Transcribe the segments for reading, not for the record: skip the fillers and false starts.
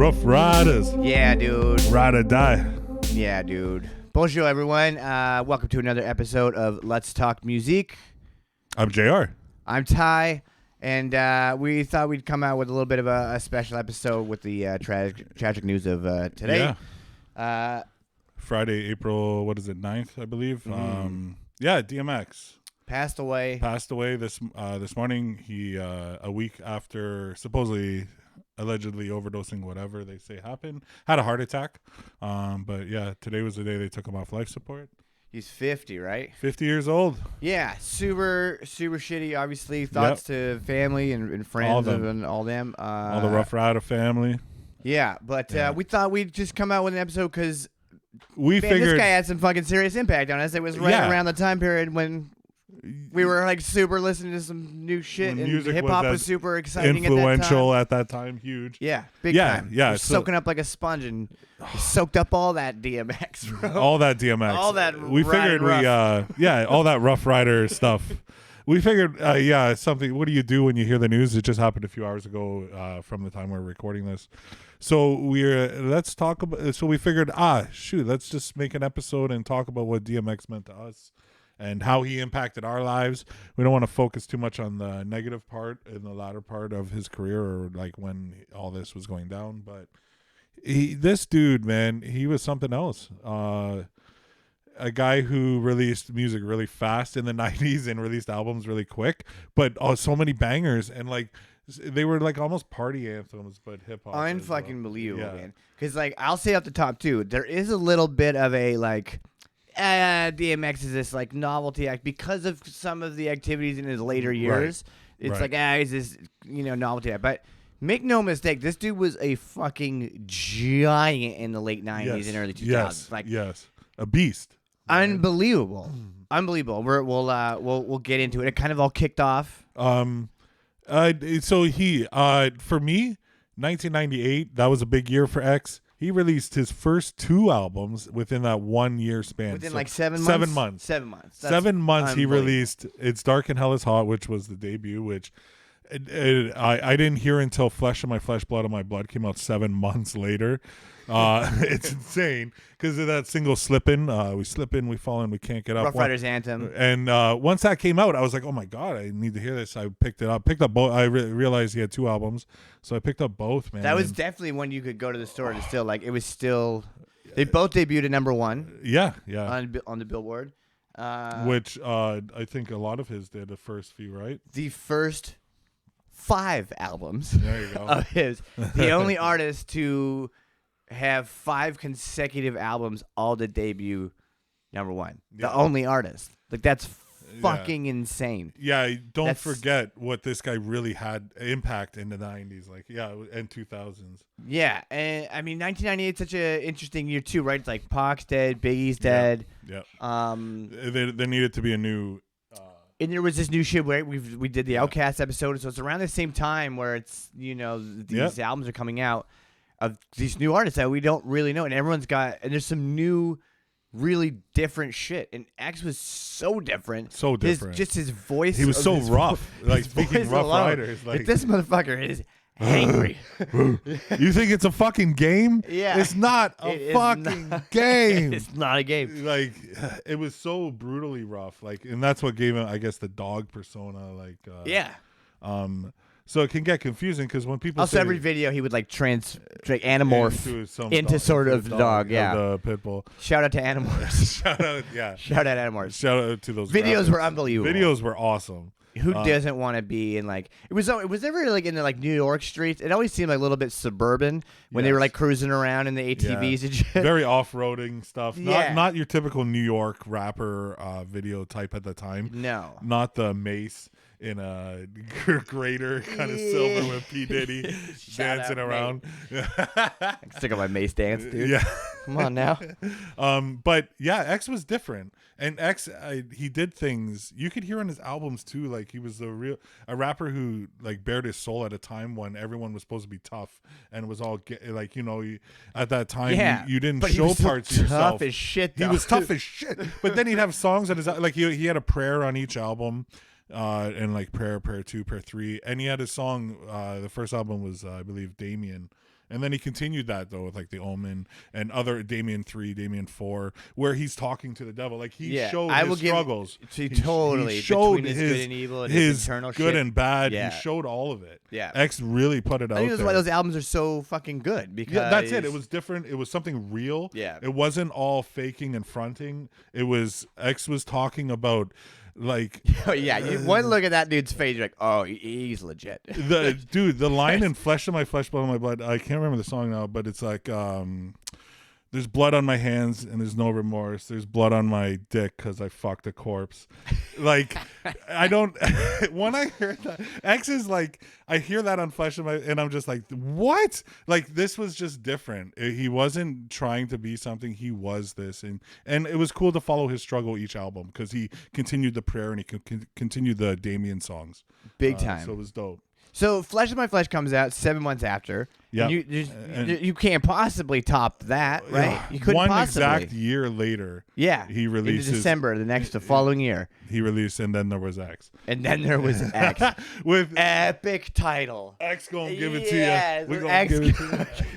Rough Riders. Yeah, dude. Ride or die. Yeah, dude. Bonjour, everyone. Welcome to another episode of Let's Talk Musique. I'm JR. I'm Ty, and we thought we'd come out with a little bit of a special episode with the tragic news of today. Yeah. Friday, April, 9th, I believe. DMX. Passed away this morning. He a week after supposedly allegedly overdosing, whatever they say happened, had a heart attack. But yeah, today was the day they took him off life support. He's 50, right? 50 years old. Yeah, super shitty. Obviously, thoughts to family and friends and all them. All the Rough Rider family. Yeah, but we thought we'd just come out with an episode because we figured this guy had some fucking serious impact on us. It was right around the time period when we were like super listening to some new shit, and hip hop was super exciting, influential at that time, huge. Yeah, big time. Yeah, soaking up like a sponge, and soaked up all that DMX, bro. All that DMX, all that. We figured all that Rough Rider stuff. We figured, something. What do you do when you hear the news? It just happened a few hours ago from the time we're recording this. So let's talk about. So we figured, let's just make an episode and talk about what DMX meant to us and how he impacted our lives. We don't want to focus too much on the negative part in the latter part of his career, or like when all this was going down. But this dude, man, he was something else. A guy who released music really fast in the 90s and released albums really quick, but so many bangers, and like they were like almost party anthems, but hip hop. Unfucking believable, man. Because like I'll say off the top too, there is a little bit of a like DMX is this like novelty act because of some of the activities in his later years. Right. It's like he's this novelty act, but make no mistake, this dude was a fucking giant in the late 90s and early 2000s. Yes, a beast. Unbelievable. We'll get into it. It kind of all kicked off. So he for me, 1998, that was a big year for X. He released his first 2 albums within that 1 year span. Within like 7 months? 7 months. 7 months. That's 7 months he released It's Dark and Hell is Hot, which was the debut, which I didn't hear until Flesh of My Flesh, Blood of My Blood came out 7 months later. It's insane because of that single Slippin'. We slip in, we fall in, we can't get up. Rough Riders anthem. And once that came out, I was like, oh my God, I need to hear this. I picked it up. Picked up both. I realized he had 2 albums, so I picked up both, man. That was definitely when you could go to the store and still like it was still. They both debuted at #1. Yeah. On the Billboard. Which I think a lot of his did the first few, right? The first 5 albums there you go. of his. The only artist to have 5 consecutive albums all to debut #1. The only artist. Like that's fucking insane. Yeah, don't forget what this guy really had impact in the 90s, and 2000s. Yeah, and I mean 1998 such an interesting year too, right? It's like Pac's dead, Biggie's dead. Yeah. There needed to be a new and there was this new shit where we did the Outkast episode, so it's around the same time where it's these albums are coming out of these new artists that we don't really know, and there's some new, really different shit. And X was so different. So different. Just his voice. He was so rough. Like speaking Rough Riders. Like this motherfucker is angry. You think it's a fucking game? Yeah. It's not a fucking game. It's not a game. Like it was so brutally rough. Like, and that's what gave him, I guess, the dog persona. Like, so it can get confusing because when people also every video he would like animorph into sort of dog, the pit bull. Shout out to Animorphs. Shout out Animorphs. Shout out to those videos rappers. Were unbelievable. Videos were awesome. Who doesn't want to be in like it was never like in the like New York streets. It always seemed like a little bit suburban when they were like cruising around in the ATVs and shit. Very off-roading stuff. Not your typical New York rapper video type at the time. No. Not the Mace in a greater kind of silver with P. Diddy dancing around. Stick on my Mace dance, dude. Yeah. Come on now. But yeah, X was different. And X, he did things you could hear on his albums too. Like he was a rapper who like bared his soul at a time when everyone was supposed to be tough and was all at that time you didn't show parts of yourself. Tough as shit. He was tough as shit. But then he'd have songs on his like he had a prayer on each album. And like prayer 2, prayer 3, and he had a song. The first album was I believe Damien, And then he continued that though with like the Omen and other Damien 3, Damien 4, where he's talking to the devil. Like he showed his struggles. He showed between his good and evil and his internal good shit. and bad. Yeah. He showed all of it. Yeah. X really put it out I think there. that's why those albums are so fucking good. Because that's it. It was different. It was something real. Yeah. It wasn't all faking and fronting. It was X was talking about like oh yeah, one look at that dude's face, you're like, oh, he's legit. the line in Flesh of My Flesh, Blood of My Blood, I can't remember the song now, but it's like there's blood on my hands and there's no remorse. There's blood on my dick because I fucked a corpse. Like, I don't. When I heard that, X is like, I hear that on Flesh of My, and I'm just like, what? Like, this was just different. He wasn't trying to be something. He was this, and it was cool to follow his struggle each album because he continued the prayer and he continued the Damien songs. Big time. So it was dope. So Flesh of My Flesh comes out 7 months after. Yeah, you can't possibly top that, right? You couldn't one possibly. exact year later. Yeah, he released in December the following year. He released, and then there was X. And then there was X with epic title. X gonna give it to you. We're gonna give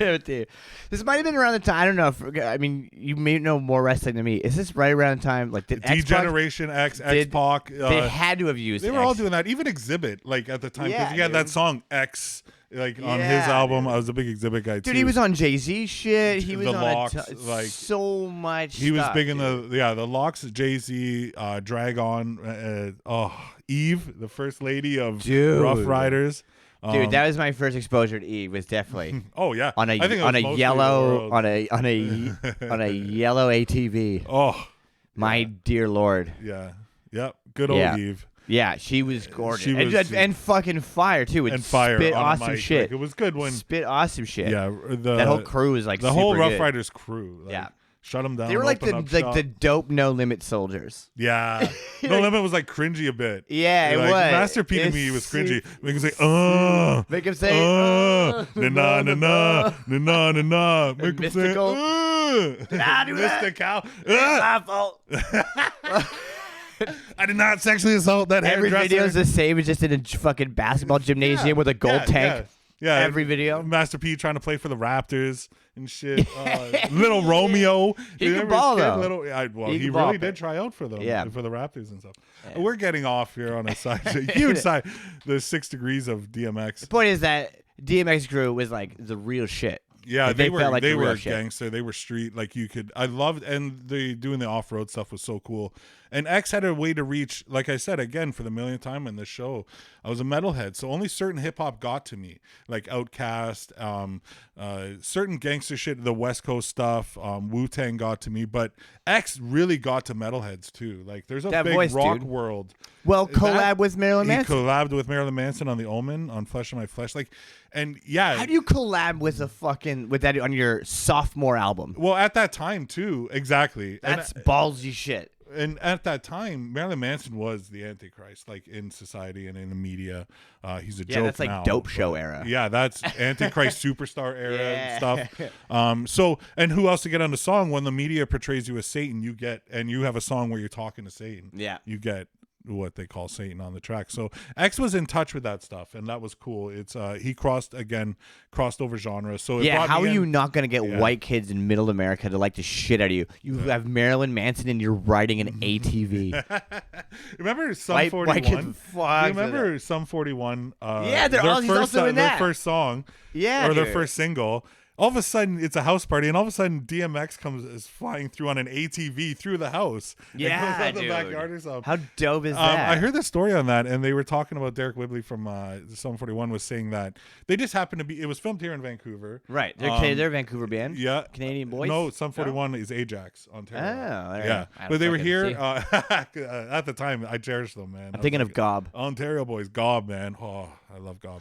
it to you. This might have been around the time. I don't know. I mean, you may know more wrestling than me. Is this right around the time? Like, did D-Generation X, X-Pac? They had to have used. They were all doing that. Even Exhibit, like at the time, because you had that song X. Like on his album, I was a big Exhibit guy too. Dude, he was on Jay-Z shit. He was the on Locks, like so much. He was big in dude. the Locks, Jay-Z, Drag On, Eve, the first lady of Rough Riders. Dude, that was my first exposure to Eve. Was definitely. Oh yeah, on a yellow on a yellow ATV. Oh, my dear Lord. Yeah. Yep. Good old Eve. Yeah, she was gorgeous. And fucking fire too. And fire. Spit awesome shit. Like, it was good when spit awesome shit. Yeah, that whole crew is like the super whole Rough good. Riders crew. Like, yeah, shut them down. They were like the dope No Limit soldiers. Yeah, No Limit was like cringy a bit. Yeah, it like, was. Master P to me was cringy. Make him say Make him say na na na na na na na. Make him say Mystical. My fault. I did not sexually assault that Every hairdresser. video is the same. It's just in a fucking basketball gymnasium with a gold tank. Yeah, every video. Master P trying to play for the Raptors and shit. Little Romeo. He can ball though. He really did try out for them. Yeah. For the Raptors and stuff. Yeah. We're getting off here on a huge side. The 6 degrees of DMX. The point is that DMX Crew was like the real shit. Yeah, like they were like they were gangster. They were street. Like you could, I loved, and doing the off road stuff was so cool. And X had a way to reach, like I said again for the millionth time in this show. I was a metalhead, so only certain hip hop got to me, like Outkast, certain gangster shit, the West Coast stuff. Wu-Tang got to me, but X really got to metalheads too. Like there's a that big voice, rock dude. world. Well, collab with Marilyn Manson. He collabed with Marilyn Manson on the Omen, on Flesh of My Flesh, like. And yeah, how do you collab with that on your sophomore album? Well, at that time too, exactly. That's ballsy shit. And at that time, Marilyn Manson was the Antichrist, like in society and in the media. He's a joke now. Yeah, that's like dope show era. Yeah, that's Antichrist superstar era and stuff. So, and who else to get on the song when the media portrays you as Satan? You have a song where you're talking to Satan. Yeah, you get what they call Satan on the track. So X was in touch with that stuff, and that was cool. It's he crossed over genres. So how are you not gonna get white kids in middle America to like the shit out of you? You have Marilyn Manson and you're riding an ATV. Remember Sum 41? Remember Sum 41? Yeah, he's also in that. Their first song, their first single. All of a sudden, it's a house party, and all of a sudden, DMX is flying through on an ATV through the house. Yeah, dude. The backyard or something. How dope is that? I heard the story on that, and they were talking about Derek Whibley from Sum 41 was saying that they just happened to be. It was filmed here in Vancouver. Right, they're a Vancouver band. Yeah, Canadian boys. No, Sum 41 is Ajax, Ontario. Oh, yeah. But they were here at the time. I cherish them, man. I'm thinking of Gob. Ontario boys, Gob, man. Oh, I love Gob.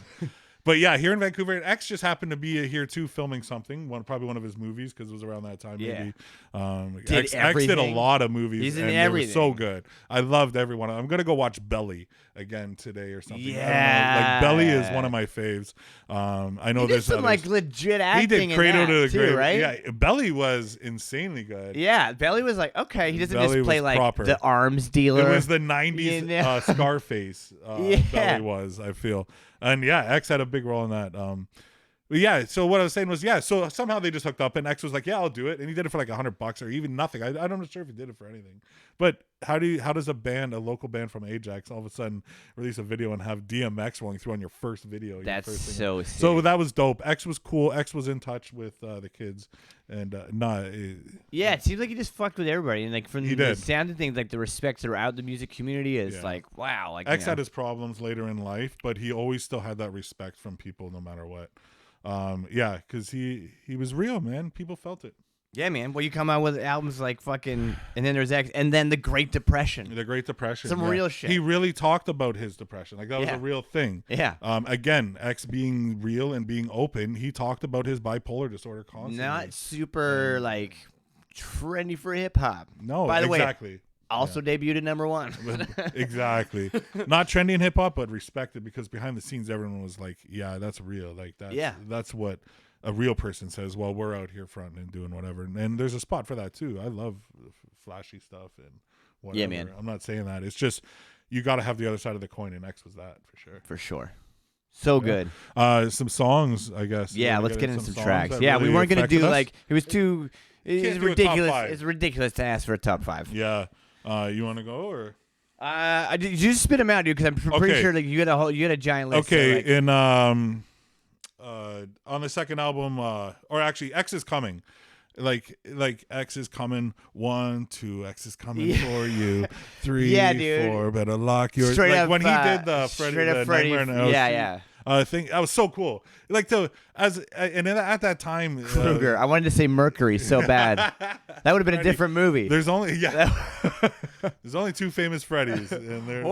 But yeah, here in Vancouver, X just happened to be here too, filming something. Probably one of his movies because it was around that time. Yeah. Maybe. X did a lot of movies. He's in and everything. They were so good. I loved every one. I'm gonna go watch Belly again today or something. Yeah. Like Belly is one of my faves. I know there's some like legit acting. He did Cradle to the Grave, right? Yeah, Belly was insanely good. Yeah, Belly was like okay. He doesn't Belly just play like proper. the arms dealer. It was the '90s Scarface. Belly was. I feel. And yeah, X had a big role in that. Yeah, so what I was saying was, so somehow they just hooked up, and X was like, yeah, I'll do it, and he did it for like $100 or even nothing. I'm not sure if he did it for anything, but how does a local band from Ajax, all of a sudden release a video and have DMX rolling through on your first video? That's first so sick. So that was dope. X was cool. X was in touch with the kids, and yeah, it seems like he just fucked with everybody, and like from the sound of things, like the respect throughout the music community is like, wow. Like X had his problems later in life, but he always still had that respect from people, no matter what. Because he was real, man. People felt it. Yeah, man. Well, you come out with albums like fucking, and then there's X, and then the Great Depression. The Great Depression. Some real shit. He really talked about his depression. Like that was a real thing. Yeah. Again, X being real and being open, he talked about his bipolar disorder constantly. Not super like trendy for hip hop. No, by the exactly. way. Also debuted at #1. Exactly. Not trendy in hip hop, but respected, because behind the scenes, everyone was like, yeah, that's real. Like that's what a real person says. Well, we're out here fronting and doing whatever. And there's a spot for that too. I love flashy stuff and whatever. Yeah, man. I'm not saying that. It's just, you got to have the other side of the coin, and X was that for sure. For sure. So good. Some songs, I guess. Yeah, let's get into some tracks. Yeah, we weren't going to do like, it was too, it's ridiculous. It's ridiculous to ask for a top 5. Yeah. You want to go or? Did you just spit them out, dude? Because I'm pretty sure like you had a giant list. Okay, so, like, in on the second album, or actually, X is coming. Like X is coming. 1, 2, X is coming for you. 3, 4, better lock your. Straight like up, when he did the Freddie, yeah. Thing that was so cool. Like and at that time, Kruger. I wanted to say Mercury so bad. That would have been a different movie. There's only there's only 2 famous Freddies, and they're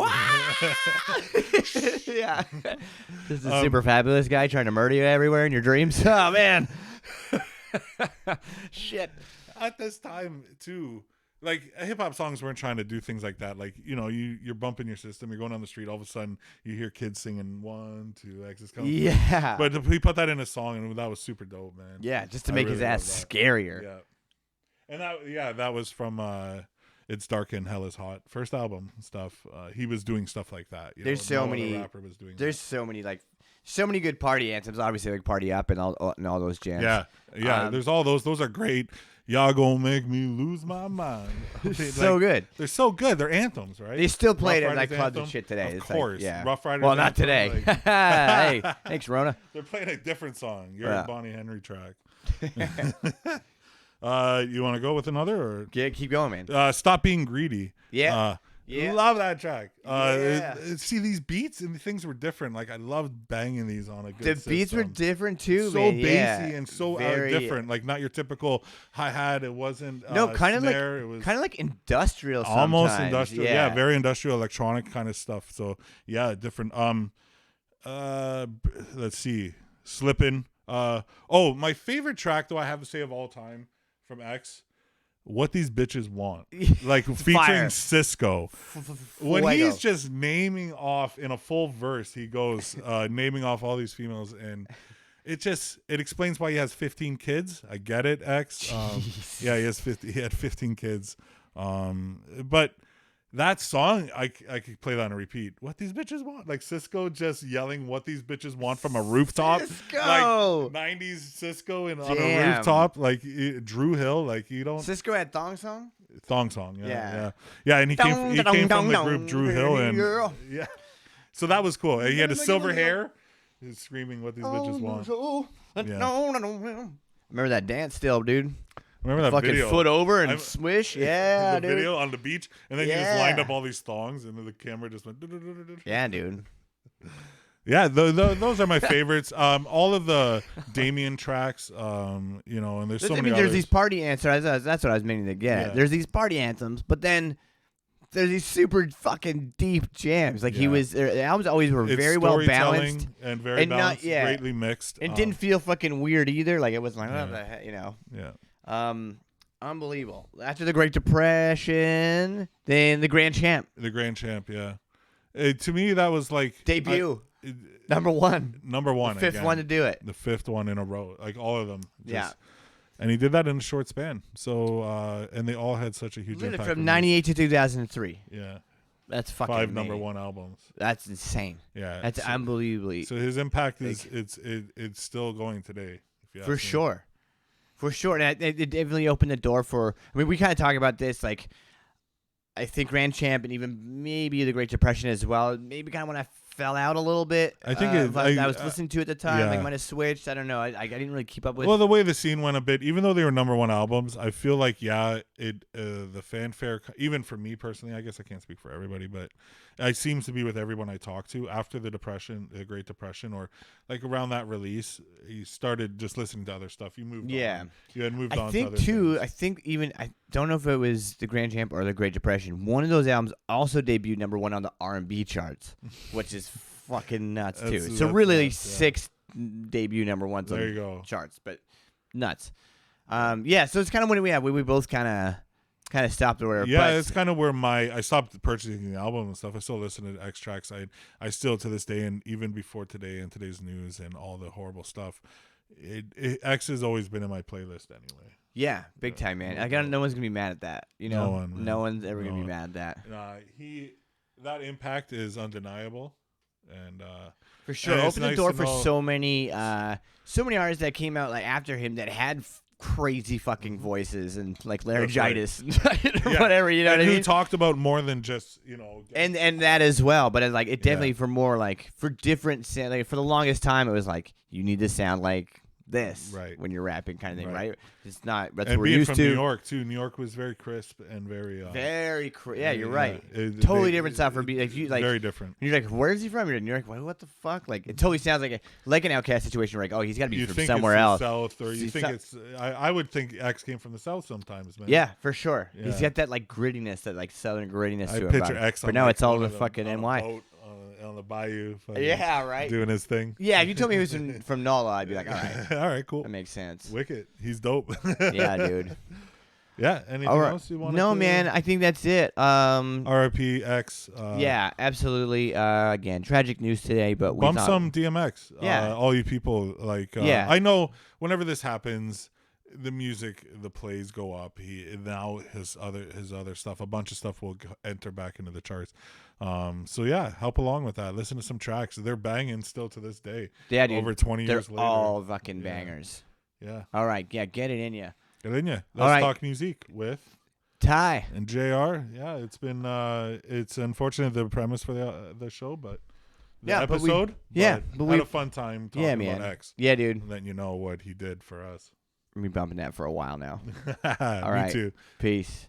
yeah. This is a super fabulous guy trying to murder you everywhere in your dreams. Oh man, shit. At this time too. Like hip hop songs weren't trying to do things like that. Like, you're bumping your system, you're going down the street, all of a sudden you hear kids singing 1, 2, X is coming. Yeah. But he put that in a song, and that was super dope, man. Yeah, just to make his ass scarier. Yeah. And that was from It's Dark and Hell is Hot, first album stuff. He was doing stuff like that. There's so many rapper was doing so many good party anthems, obviously, like Party Up and all those jams. Yeah. There's all those. Those are great. Y'all gonna make me lose my mind. So good. They're so good. They're anthems, right? They still play it at like clubs and shit today. Of course. Like, Rough Riders. Well, not today. Hey, thanks, Rona. They're playing a different song. You're a Bonnie Henry track. You want to go with another? Or? Yeah, keep going, man. Stop Being Greedy. Yeah. Love that track. See, these beats and things were different. Like I loved banging these on a good system. Beats were different too, so man. bassy and so different. Like not your typical hi-hat. It wasn't kind of snare. It was like industrial sometimes. Almost industrial. Yeah, very industrial electronic kind of stuff. So yeah, different. Let's see. Slippin'. My favorite track, though, I have to say, of all time from X, What These Bitches Want. Like featuring Cisco. When he's just naming off in a full verse, he goes naming off all these females, and it explains why he has 15 kids. I get it, X. He had 15 kids. But that song, I could play that on a repeat. What these bitches want, like Cisco just yelling "What these bitches want" from a rooftop, Cisco! Like '90s Cisco on a rooftop, like Drew Hill, like you don't. Cisco had Thong Song. Yeah, and he came from the group Drew Hill, and yeah, so that was cool. He had his silver hair, he's screaming "What these bitches want." Remember that dance still, dude. Remember that fucking video? Foot over and swish, yeah, the dude. video on the beach, and then he just lined up all these thongs, and then the camera just went. Yeah, dude. Yeah, those are my favorites. All of the Damien tracks, and there's so many. There's these party anthems. That's what I was meaning to get. Yeah. There's these party anthems, but then there's these super fucking deep jams. Like the albums always were very well balanced and very balanced, greatly mixed. It didn't feel fucking weird either. Like it was like, Yeah. Unbelievable. After the Great Depression, then the Grand Champ. The Grand Champ, yeah. To me, that was like debut. Number one. The fifth again. one to do it. The fifth one in a row, like all of them. Yeah. And he did that in a short span. So, and they all had such a huge impact. From 98 to 2003. Yeah. That's fucking 5 amazing. #1 albums. That's insane. Yeah, That's unbelievably. So his impact is it's still going today. If you ask For me. sure. For sure. And it definitely opened the door for. I mean, we kind of talk about this, like, I think Grand Champ and even maybe the Great Depression as well. Maybe kind of when I fell out a little bit. I think I was listening to at the time. yeah. Like, might have switched. I don't know. I didn't really keep up with. Well, the way the scene went a bit, even though they were #1 albums, I feel like the fanfare, even for me personally, I guess I can't speak for everybody, but it seems to be with everyone I talk to after the Great Depression, or like around that release, you started just listening to other stuff. You moved on. You had moved on. I think to other too. things. I think even I don't know if it was the Grand Champ or the Great Depression. One of those albums also debuted #1 on the R&B charts, which is fucking nuts too. So really, nuts, 6 debut #1s on the charts, but nuts. Yeah. So it's kind of when we both kind of stopped or whatever. Yeah, it's kind of where I stopped purchasing the album and stuff. I still listen to X tracks. I still to this day, and even before today and today's news and all the horrible stuff, X has always been in my playlist anyway. Yeah, big time, man. No one's gonna be mad at that. You know, no one's ever gonna be mad at that. That impact is undeniable, and for sure opened the door for so many artists that came out like after him that had crazy fucking voices and like laryngitis and whatever, you know what I mean? Who talked about more than just, and that as well, but it definitely for more like for different like for the longest time it was like you need to sound like this when you're rapping kind of thing, right? It's not. That's what we're used to. And being from New York too. New York was very crisp and very. Yeah, you're right. Totally different stuff for very different. You're like, where is he from? You're in New York. What the fuck? Like, it totally sounds like an Outcast situation. Where like, oh, he's got to be from somewhere else. South, or you think it's? I would think X came from the South sometimes, man. Yeah, for sure. Yeah. He's got that like grittiness, that like Southern grittiness to him. I picture X. But now it's all the fucking NY. On the bayou, doing his thing. Yeah, if you told me he was from NOLA, I'd be like, all right, all right, cool, that makes sense. Wicked, he's dope. Yeah, dude. Yeah, anything else you want? No, man, I think that's it. R.I.P. X. Yeah, absolutely. Again, tragic news today, but we bump some DMX. Yeah, all you people like. I know whenever this happens, the plays go up. His other stuff, a bunch of stuff will enter back into the charts. So yeah, help along with that. Listen to some tracks. They're banging still to this day. Yeah, dude. Over 20 years later. They're all fucking bangers. Yeah. All right. Yeah, get it in ya. Get it in ya. Let's talk Musique with Ty and JR. Yeah, it's been it's unfortunate the premise for the show, but episode. But we had a fun time talking about X. Yeah, dude. And then you know what he did for us. We've been bumping that for a while now. All right. Me too. Peace.